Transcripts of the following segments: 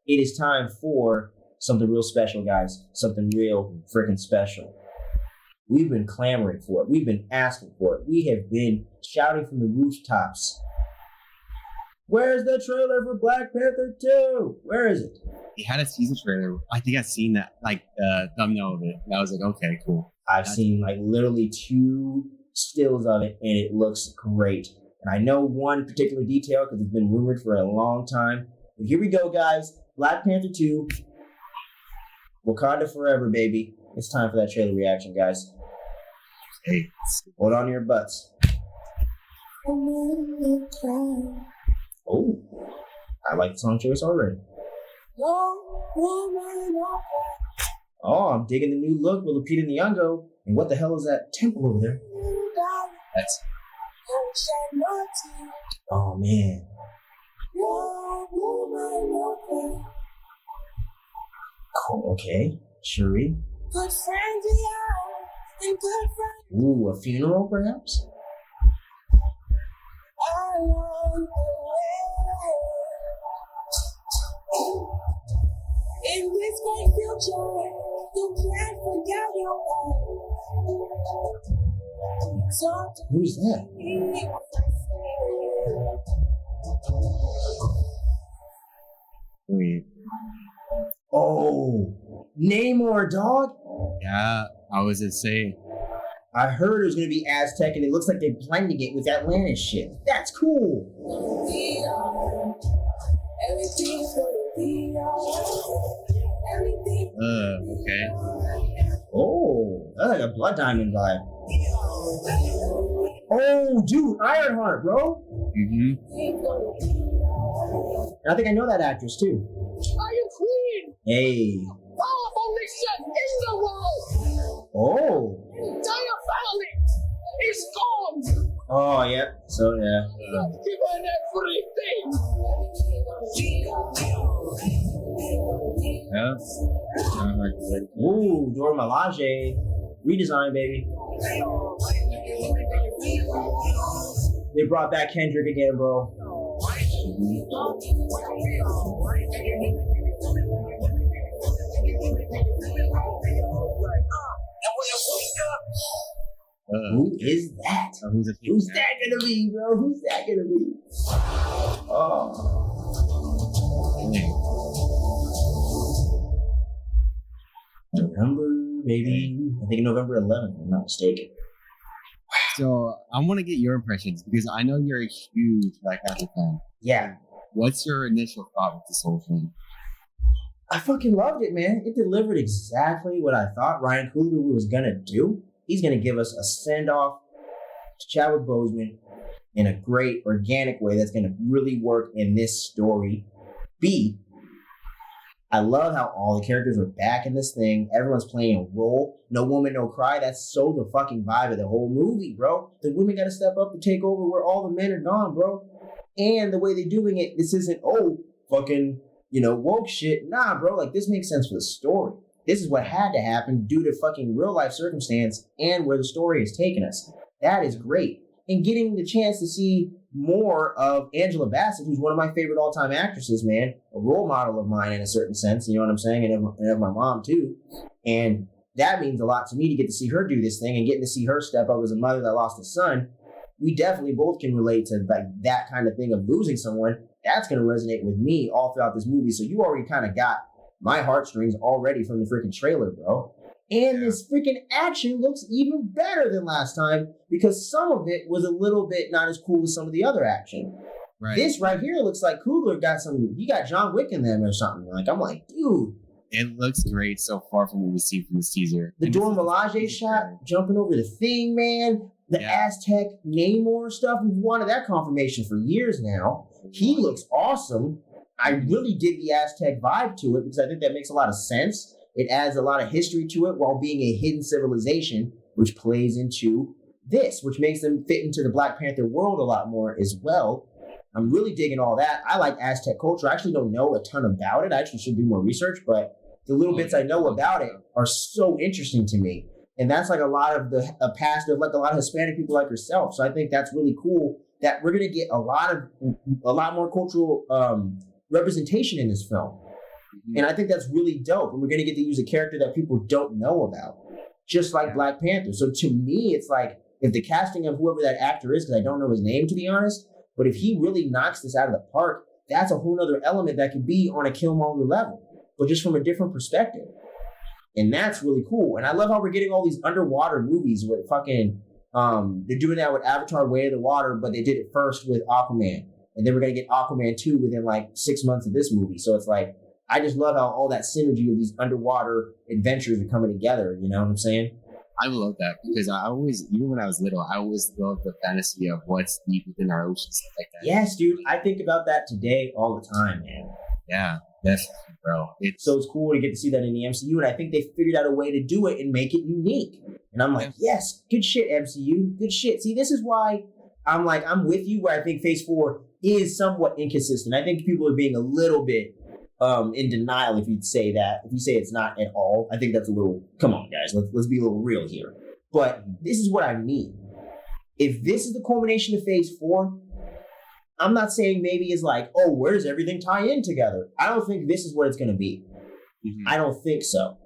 it is time for something real special, guys. Something real freaking special. We've been clamoring for it. We've been asking for it. We have been shouting from the rooftops. Where's the trailer for Black Panther 2? Where is it? They had a teaser trailer. I think I've seen that, like the thumbnail of it. And I was like, okay, cool. I've seen like literally 2 stills of it, and it looks great. And I know one particular detail because it's been rumored for a long time. But here we go, guys. Black Panther 2. Wakanda Forever, baby. It's time for that trailer reaction, guys. Hey. Hold on to your butts. Oh, I like the song choice already. Oh, I'm digging the new look with Lupita Nyong'o. And what the hell is that temple over there? That's... Oh, man. Cool, okay. Cherie. Ooh, a funeral, perhaps? In this great future, you can't forget your own. Who's that? Wait. Oh, Namor, dog? Yeah, I was insane. I heard it was going to be Aztec, and it looks like they're blending it with Atlantis shit. That's cool. Okay. Oh, that's like a Blood Diamond vibe. Oh, dude, Ironheart, bro. Mm-hmm. And I think I know that actress, too. Iron Queen! Hey. Powerful nation in the world! Oh. Entire family is gone! Oh, yeah. So, yeah. Given everything! Yeah. Ooh, Dora Milaje. Redesign, baby. They brought back Kendrick again, bro. Who is that? Who's that gonna be, bro? Who's that gonna be? Oh. November, maybe. I think November 11th, if I'm not mistaken. So I want to get your impressions because I know you're a huge Black Panther fan. Yeah. What's your initial thought with this whole thing? I fucking loved it, man. It delivered exactly what I thought Ryan Coogler was gonna do. He's gonna give us a send-off to Chadwick Boseman in a great organic way that's gonna really work in this story. B, I love how all the characters are back in this thing. Everyone's playing a role. No woman, no cry. That's so the fucking vibe of the whole movie, bro. The women got to step up to take over where all the men are gone, bro. And the way they're doing it, this isn't, fucking, woke shit. Nah, bro, like this makes sense for the story. This is what had to happen due to fucking real life circumstance and where the story has taken us. That is great. And getting the chance to see more of Angela Bassett, who's one of my favorite all-time actresses, man, a role model of mine in a certain sense, you know what I'm saying, and of my mom too. And that means a lot to me to get to see her do this thing and getting to see her step up as a mother that lost a son. We definitely both can relate to like that kind of thing of losing someone. That's going to resonate with me all throughout this movie. So you already kind of got my heartstrings already from the freaking trailer, bro. And this freaking action looks even better than last time because some of it was a little bit not as cool as some of the other action. Right. This right here looks like Coogler he got John Wick in them or something. Like, I'm like, dude. It looks great so far from what we see from this teaser. The Dora Milaje shot, jumping over the thing, man. The Aztec Namor stuff. We've wanted that confirmation for years now. He looks awesome. I really dig the Aztec vibe to it because I think that makes a lot of sense. It adds a lot of history to it while being a hidden civilization, which plays into this, which makes them fit into the Black Panther world a lot more as well. I'm really digging all that. I like Aztec culture. I actually don't know a ton about it. I actually should do more research, but the little bits I know about it are so interesting to me. And that's like a lot of a past of like a lot of Hispanic people like yourself. So I think that's really cool that we're going to get a lot more cultural representation in this film. And I think that's really dope. And we're going to get to use a character that people don't know about, just like Black Panther. So to me, it's like, if the casting of whoever that actor is, because I don't know his name, to be honest, but if he really knocks this out of the park, that's a whole other element that could be on a Killmonger level, but just from a different perspective. And that's really cool. And I love how we're getting all these underwater movies with fucking, they're doing that with Avatar Way of the Water, but they did it first with Aquaman. And then we're going to get Aquaman 2 within like 6 months of this movie. So it's like, I just love how all that synergy of these underwater adventures are coming together. You know what I'm saying? I love that because I always, even when I was little, I always loved the fantasy of what's deep within our oceans, stuff like that. Yes, dude. I think about that today all the time, man. Yeah, definitely, bro. So it's cool to get to see that in the MCU, and I think they figured out a way to do it and make it unique. And I'm like, yes, good shit, MCU, good shit. See, this is why I'm like, I'm with you where I think Phase 4 is somewhat inconsistent. I think people are being a little bit in denial if you'd say that. If you say it's not at all, I think that's a little, come on, guys, let's be a little real here. But this is what I mean. If this is the culmination of Phase 4, I'm not saying maybe it's like, oh, where does everything tie in together? I don't think this is what it's going to be. Mm-hmm. I don't think so.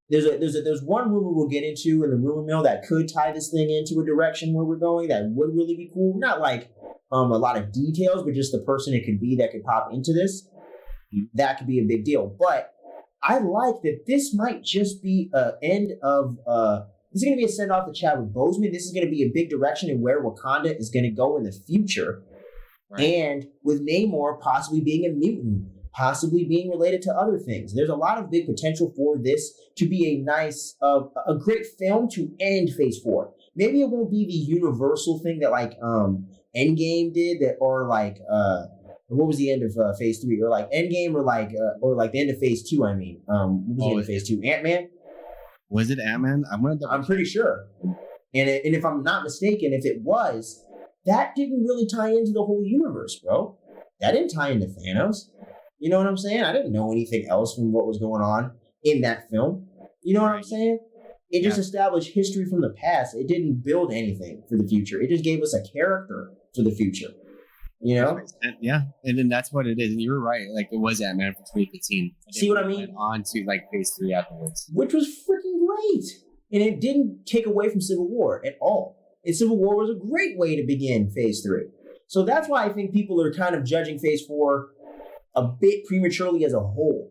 There's one rumor we'll get into in the rumor mill that could tie this thing into a direction where we're going that would really be cool. Not like a lot of details, but just the person it could be that could pop into this. That could be a big deal. But I like that this might just be an end of, this is going to be a send off to Chadwick Boseman. This is going to be a big direction in where Wakanda is going to go in the future. Right. And with Namor possibly being a mutant, possibly being related to other things. There's a lot of big potential for this to be a nice, a great film to end Phase 4. Maybe it won't be the universal thing that like Endgame did, that, or like, what was the end of Phase 3? Or like Endgame, or like the end of Phase 2, I mean. What was the end of Phase 2? Ant-Man? Was it Ant-Man? I'm pretty sure. And if I'm not mistaken, if it was, that didn't really tie into the whole universe, bro. That didn't tie into Thanos. You know what I'm saying? I didn't know anything else from what was going on in that film. You know what I'm saying? It just established history from the past. It didn't build anything for the future. It just gave us a character for the future. You know? Yeah. And then that's what it is. And you're right. Like, it was Ant-Man for 2015. See what I mean? Went on to like Phase 3 afterwards. Which was freaking great. And it didn't take away from Civil War at all. And Civil War was a great way to begin Phase 3. So that's why I think people are kind of judging Phase 4 a bit prematurely as a whole.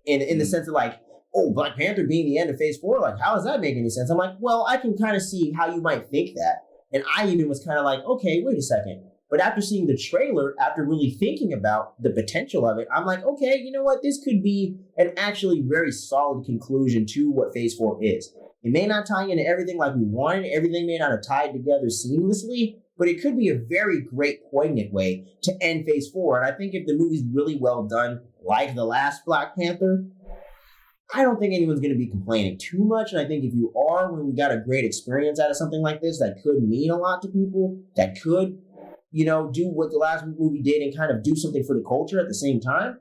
In the sense of like, oh, Black Panther being the end of Phase 4, like, how does that make any sense? I'm like, well, I can kind of see how you might think that. And I even was kind of like, okay, wait a second. But after seeing the trailer, after really thinking about the potential of it, I'm like, okay, you know what? This could be an actually very solid conclusion to what Phase 4 is. It may not tie into everything like we wanted. Everything may not have tied together seamlessly, but it could be a very great, poignant way to end Phase 4. And I think if the movie's really well done, like the last Black Panther, I don't think anyone's going to be complaining too much. And I think if you are, when we got a great experience out of something like this, that could mean a lot to people, that could, you know, do what the last movie did and kind of do something for the culture at the same time,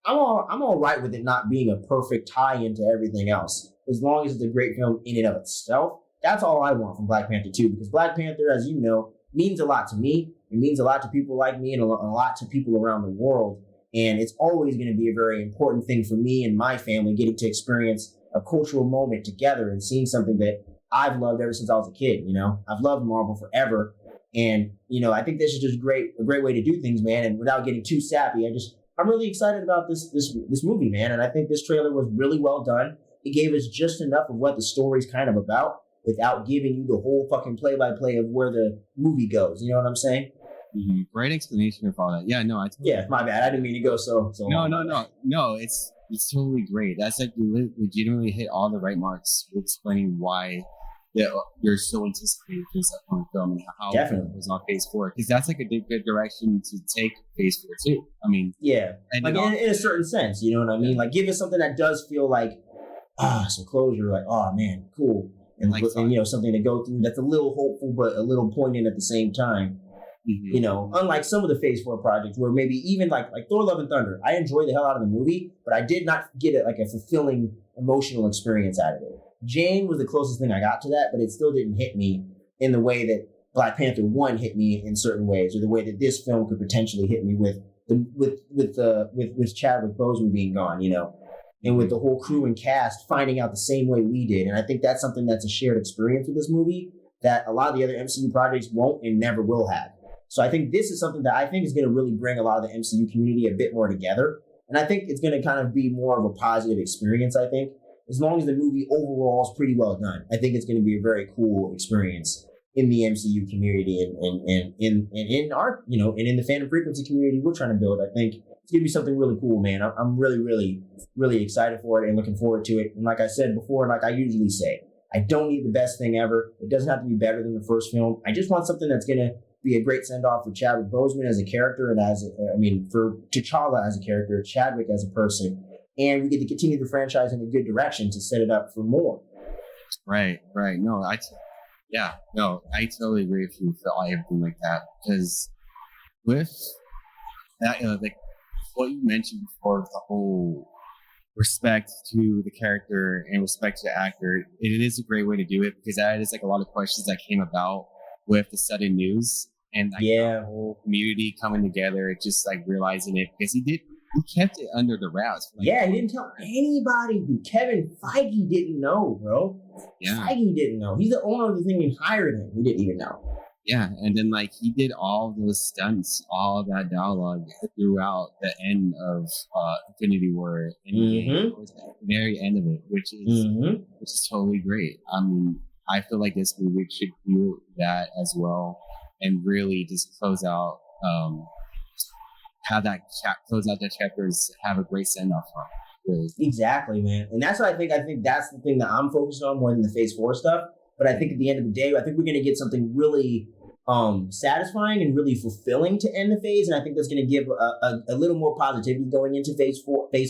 I'm all right with it not being a perfect tie into everything else. As long as it's a great film in and of itself, that's all I want from Black Panther 2. Because Black Panther, as you know, means a lot to me. It means a lot to people like me and a lot to people around the world. And it's always going to be a very important thing for me and my family, getting to experience a cultural moment together and seeing something that I've loved ever since I was a kid. You know, I've loved Marvel forever. And, you know, I think this is just a great way to do things, man. And without getting too sappy, I'm really excited about this movie, man. And I think this trailer was really well done. It gave us just enough of what the story's kind of about without giving you the whole fucking play-by-play of where the movie goes. You know what I'm saying? Mm-hmm. Great explanation of all that. Yeah, no, yeah, my bad. I didn't mean to go so long. No. It's totally great. That's like you legitimately hit all the right marks with explaining why you're so anticipated for this upcoming film and how it was on Phase 4, because that's like a good direction to take Phase 4 too. I mean, yeah, and like in a certain sense, you know what I mean? Like, give us something that does feel like some closure. Like, oh man, cool. And you know, something to go through that's a little hopeful but a little poignant at the same time. Mm-hmm. You know, unlike some of the Phase 4 projects where maybe even like Thor: Love and Thunder, I enjoyed the hell out of the movie, but I did not get it like a fulfilling emotional experience out of it. Jane was the closest thing I got to that, but it still didn't hit me in the way that Black Panther 1 hit me in certain ways, or the way that this film could potentially hit me with with Chadwick Boseman being gone, and with the whole crew and cast finding out the same way we did. And I think that's something that's a shared experience with this movie that a lot of the other MCU projects won't and never will have. So I think this is something that I think is going to really bring a lot of the MCU community a bit more together. And I think it's going to kind of be more of a positive experience, I think. As long as the movie overall is pretty well done, I think it's going to be a very cool experience in the MCU community and in our, and in the fandom frequency community we're trying to build. I think it's going to be something really cool, man. I'm really, really, really excited for it and looking forward to it. And like I said before, like I usually say, I don't need the best thing ever. It doesn't have to be better than the first film. I just want something that's going to be a great send-off for Chadwick Boseman as a character and for T'Challa as a character, Chadwick as a person. And we get to continue the franchise in a good direction to set it up for more. Right. No, I totally agree with you for everything like that. Because with that, like what you mentioned before, with the whole respect to the character and respect to the actor, it is a great way to do it, because that is like a lot of questions that came about with the sudden news and like the whole community coming together, just like realizing it, because he kept it under the wraps. He didn't tell anybody. Kevin Feige didn't know, bro. Yeah. Feige didn't know. He's the owner of the thing and hired him. He didn't even know. Yeah, and then like he did all those stunts, all of that dialogue throughout the end of Infinity War, and towards the very end of it, which is totally great. I mean, I feel like this movie should do that as well, and really just close out close out the chapters, have a great send off for it. Really. Exactly, man. And that's what I think. I think that's the thing that I'm focused on more than the Phase 4 stuff. But I think at the end of the day, I think we're going to get something really satisfying and really fulfilling to end the phase. And I think that's going to give a little more positivity going into Phase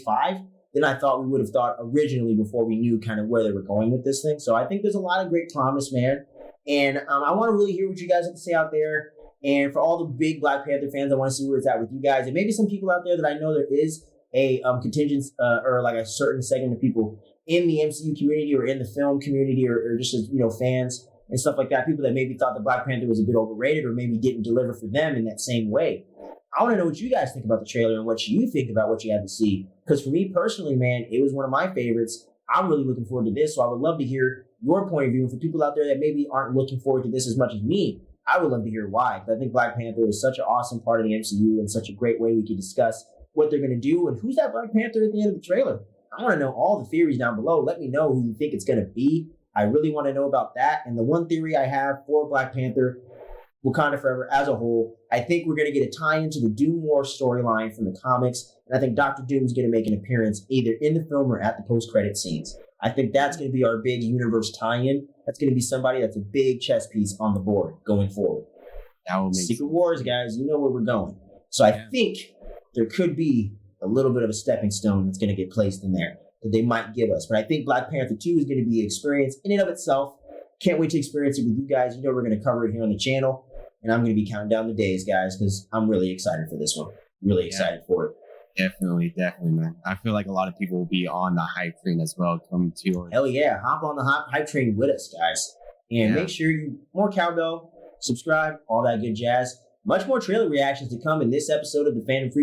5 than I thought we would have thought originally before we knew kind of where they were going with this thing. So I think there's a lot of great promise, man. And I want to really hear what you guys have to say out there. And for all the big Black Panther fans, I want to see where it's at with you guys. And maybe some people out there that I know there is a contingent or like a certain segment of people in the MCU community or in the film community or just as, fans and stuff like that. People that maybe thought the Black Panther was a bit overrated or maybe didn't deliver for them in that same way. I want to know what you guys think about the trailer and what you think about what you had to see. Because for me personally, man, it was one of my favorites. I'm really looking forward to this. So I would love to hear your point of view. And for people out there that maybe aren't looking forward to this as much as me, I would love to hear why. Because I think Black Panther is such an awesome part of the MCU and such a great way we can discuss what they're going to do and who's that Black Panther at the end of the trailer. I want to know all the theories down below. Let me know who you think it's going to be. I really want to know about that. And the one theory I have for Black Panther, Wakanda Forever as a whole, I think we're going to get a tie into the Doom War storyline from the comics. And I think Dr. Doom is going to make an appearance either in the film or at the post-credit scenes. I think that's going to be our big universe tie-in. That's going to be somebody that's a big chess piece on the board going forward. That will make Secret Wars, guys, you know where we're going. So I think there could be a little bit of a stepping stone that's going to get placed in there that they might give us. But I think Black Panther 2 is going to be an experience in and of itself. Can't wait to experience it with you guys. You know we're going to cover it here on the channel. And I'm going to be counting down the days, guys, because I'm really excited for this one. Really excited for it. Definitely, man. I feel like a lot of people will be on the hype train as well. Coming to Hell yeah. Hop on the hype train with us, guys. And make sure more cowbell, subscribe, all that good jazz. Much more trailer reactions to come in this episode of the Fandom Freak